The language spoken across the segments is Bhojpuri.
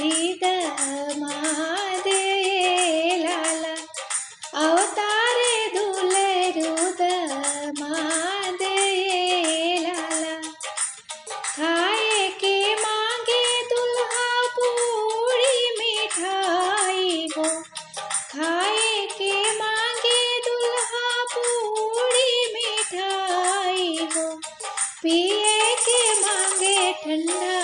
समधी दमाद लाला अवतारे दुलरू दमाद लाला। खाए के मांगे दुल्हा पूरी मिठाई हो, खाए के मांगे दुल्हा पूरी मिठाई हो। पिए के मांगे ठंडा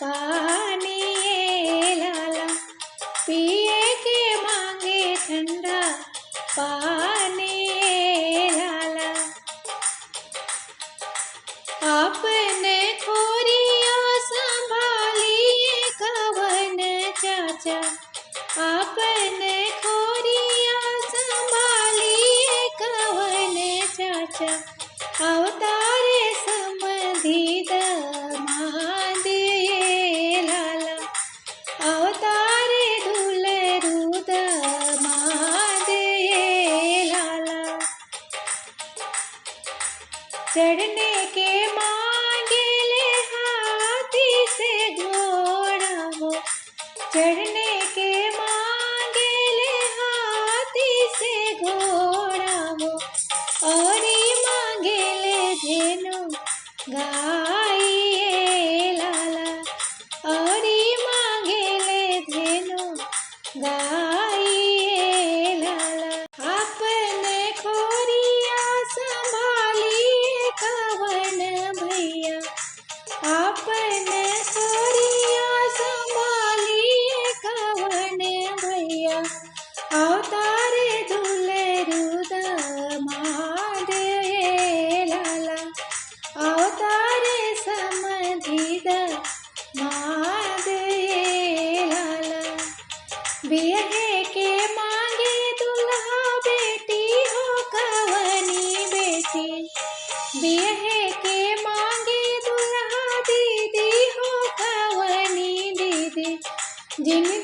पानी ये लाला, पिए के मांगे ठंडा पानी ये लाला। आपने खोरिया संभालिए कवन चाचा, आपने खोरिया संभालिए कवन चाचा। अवतारे समधी दमाद ये लाला, अवतारे दुलरू दमाद ये लाला। चढ़ने के मांगे ले हाथी से घोड़ा हो, चढ़ने के मांगे ले हाथी से घोड़ा हो। और मांगे ले धेनु गाय ये लाला, और मांगे ले धेनु गाय ये लाला। आपने खोरिया संभालिए कवन भैया, आपने खोरिया संभालिए कवन भैया। अवतारे दुलरू दमाद ये लाला, अवतारे समधी दमाद ये लाला। बिहे के मांगे दुल्हा बेटी हो कवनी बेटी, बिहे के मांगे दुल्हा दीदी हो कवनी दीदी। जिन